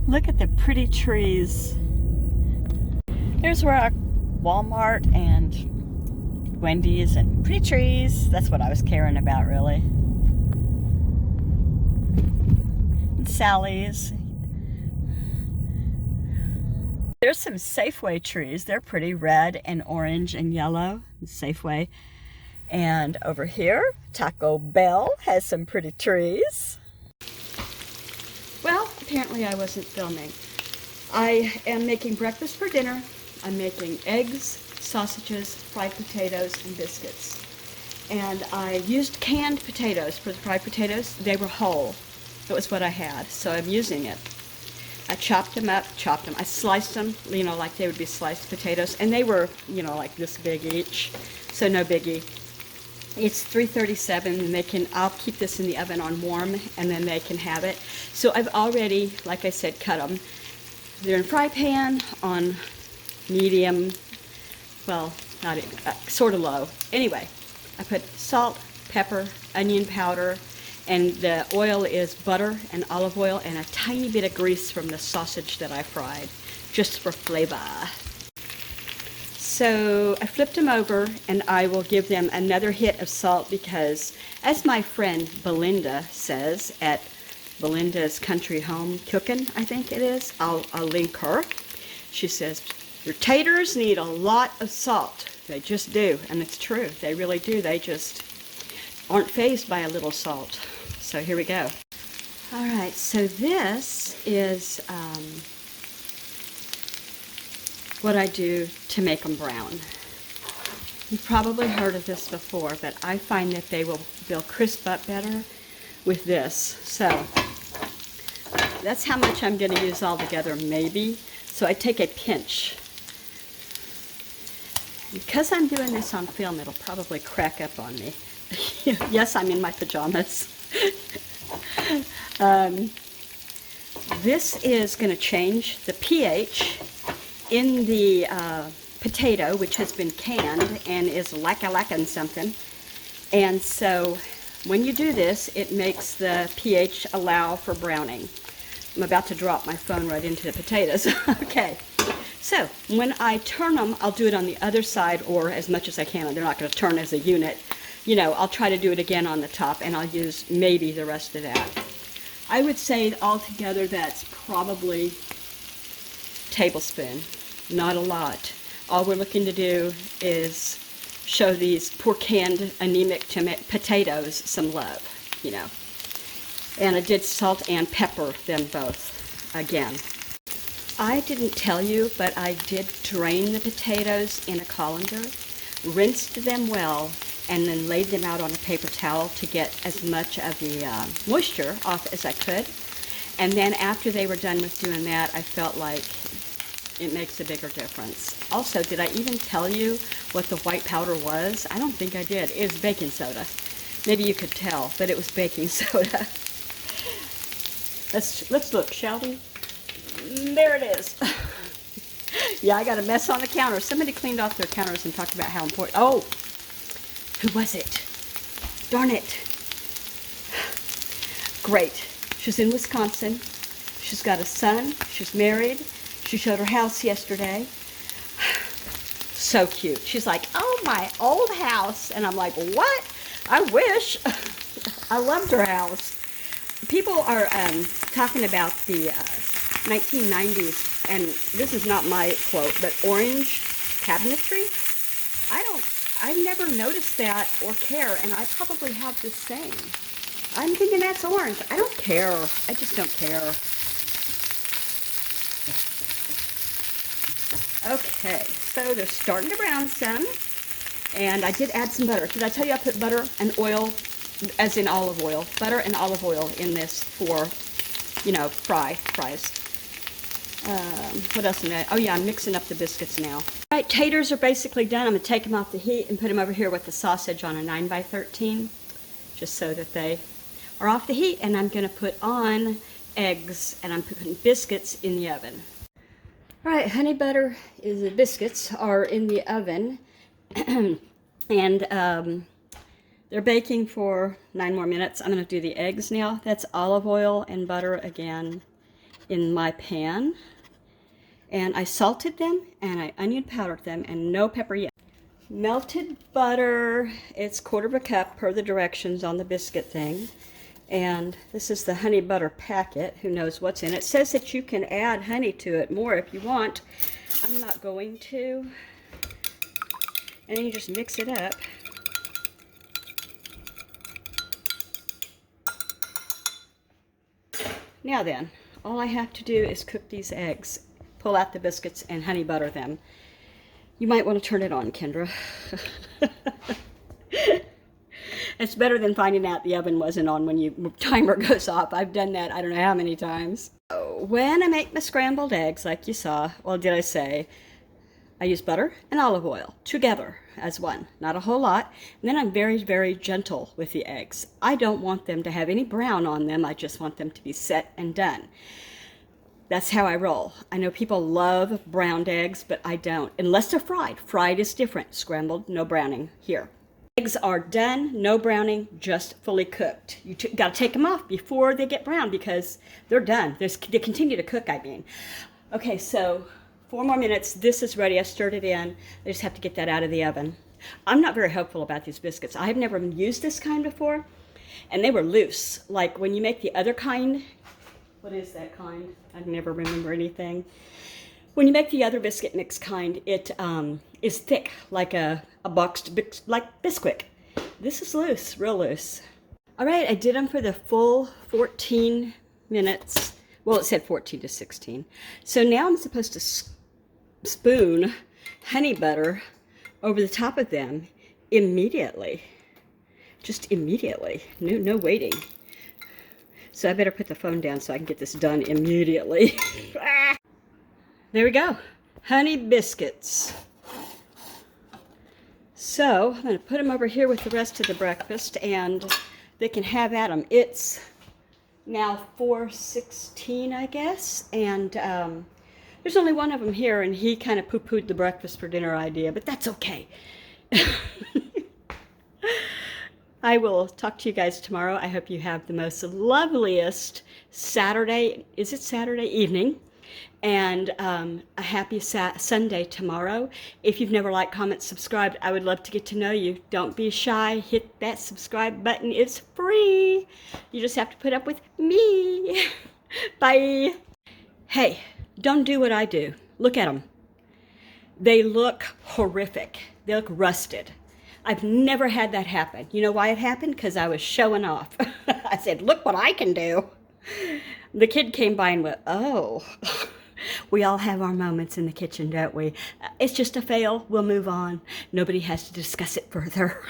Look at the pretty trees. Here's where our Walmart and Wendy's and pretty trees. That's what I was caring about, really. And Sally's. There's some Safeway trees. They're pretty red and orange and yellow. Safeway. And over here, Taco Bell has some pretty trees. Well, apparently I wasn't filming. I am making breakfast for dinner. I'm making eggs, sausages, fried potatoes, and biscuits. And I used canned potatoes for the fried potatoes. They were whole. That was what I had, so I'm using it. I chopped them up, I sliced them, you know, like they would be sliced potatoes, and they were, you know, like this big each, so no biggie. It's 3:37, and I'll keep this in the oven on warm, and then they can have it. So I've already, like I said, cut them. They're in fry pan on medium, well, not sort of low. Anyway, I put salt, pepper, onion powder, and the oil is butter and olive oil and a tiny bit of grease from the sausage that I fried, just for flavor. So I flipped them over, and I will give them another hit of salt because, as my friend Belinda says at Belinda's Country Home Cookin, I think it is, I'll link her. She says, your taters need a lot of salt. They just do, and it's true. They really do. They just aren't fazed by a little salt. So here we go. All right, so this is what I do to make them brown. You've probably heard of this before, but I find that they'll crisp up better with this. So that's how much I'm going to use altogether, maybe. So I take a pinch. Because I'm doing this on film, it'll probably crack up on me. Yes, I'm in my pajamas. This is going to change the pH in the potato, which has been canned and is lacking something. And so when you do this, it makes the pH allow for browning. I'm about to drop my phone right into the potatoes. Okay, so when I turn them, I'll do it on the other side, or as much as I can. They're not going to turn as a unit. You know, I'll try to do it again on the top, and I'll use maybe the rest of that. I would say altogether that's probably a tablespoon, not a lot. All we're looking to do is show these poor canned anemic potatoes some love, you know. And I did salt and pepper them both again. I didn't tell you, but I did drain the potatoes in a colander, rinsed them well, and then laid them out on a paper towel to get as much of the moisture off as I could. And then after they were done with doing that, I felt like it makes a bigger difference. Also, did I even tell you what the white powder was? I don't think I did. It was baking soda. Maybe you could tell, but it was baking soda. Let's look, shall we? There it is. Yeah, I got a mess on the counter. Somebody cleaned off their counters and talked about how important. Oh, who was it? Darn it. Great. She's in Wisconsin. She's got a son. She's married. She showed her house yesterday. So cute. She's like, oh, my old house. And I'm like, what? I wish. I loved her house. People are talking about the 1990s, and this is not my quote, but orange cabinetry. I've never noticed that or care, and I probably have the same. I'm thinking that's orange. I don't care. I just don't care. Okay, so they're starting to brown some, and I did add some butter. Did I tell you I put butter and oil, as in olive oil, butter and olive oil in this for, you know, fries. What else in that? Oh yeah, I'm mixing up the biscuits now. All right, taters are basically done. I'm going to take them off the heat and put them over here with the sausage on a 9x13, just so that they are off the heat. And I'm going to put on eggs, and I'm putting biscuits in the oven. All right, honey butter is the biscuits are in the oven, and they're baking for 9 more minutes. I'm going to do the eggs now. That's olive oil and butter again. in my pan. And I salted them and I onion powdered them and no pepper yet. Melted butter, it's 1/4 cup per the directions on the biscuit thing. And this is the honey butter packet. Who knows what's in it. It says that you can add honey to it more if you want. I'm not going to. And then you just mix it up. Now then, all I have to do is cook these eggs, pull out the biscuits, and honey butter them. You might want to turn it on, Kendra. It's better than finding out the oven wasn't on when your timer goes off. I've done that I don't know how many times. When I make my scrambled eggs, like you saw, well, did I say, I use butter and olive oil together as one, not a whole lot. And then I'm very, very gentle with the eggs. I don't want them to have any brown on them. I just want them to be set and done. That's how I roll. I know people love browned eggs, but I don't, unless they're fried. Fried is different. Scrambled, no browning here. Eggs are done, no browning, just fully cooked. You got to take them off before they get brown because they're done. They continue to cook, I mean. Okay, so 4 more minutes. This is ready. I stirred it in. I just have to get that out of the oven. I'm not very hopeful about these biscuits. I've never used this kind before, and they were loose. Like when you make the other kind, what is that kind? I never remember anything. When you make the other biscuit mix kind, it is thick, like a boxed, like Bisquick. This is loose, real loose. All right, I did them for the full 14 minutes. Well, it said 14 to 16. So now I'm supposed to spoon honey butter over the top of them immediately. Just immediately, no waiting. So I better put the phone down so I can get this done immediately. There we go, honey biscuits. So I'm going to put them over here with the rest of the breakfast, and they can have at them. It's now 4:16, I guess, and there's only one of them here, and he kind of poo-pooed the breakfast for dinner idea, but that's okay. I will talk to you guys tomorrow. I hope you have the most loveliest Saturday, is it Saturday evening? And a happy Sunday tomorrow. If you've never liked, comment, subscribed, I would love to get to know you. Don't be shy. Hit that subscribe button. It's free. You just have to put up with me. Bye. Hey, don't do what I do. Look at them. They look horrific. They look rusted. I've never had that happen. You know why it happened? Because I was showing off. I said, look what I can do. The kid came by and went, oh. We all have our moments in the kitchen, don't we? It's just a fail. We'll move on. Nobody has to discuss it further.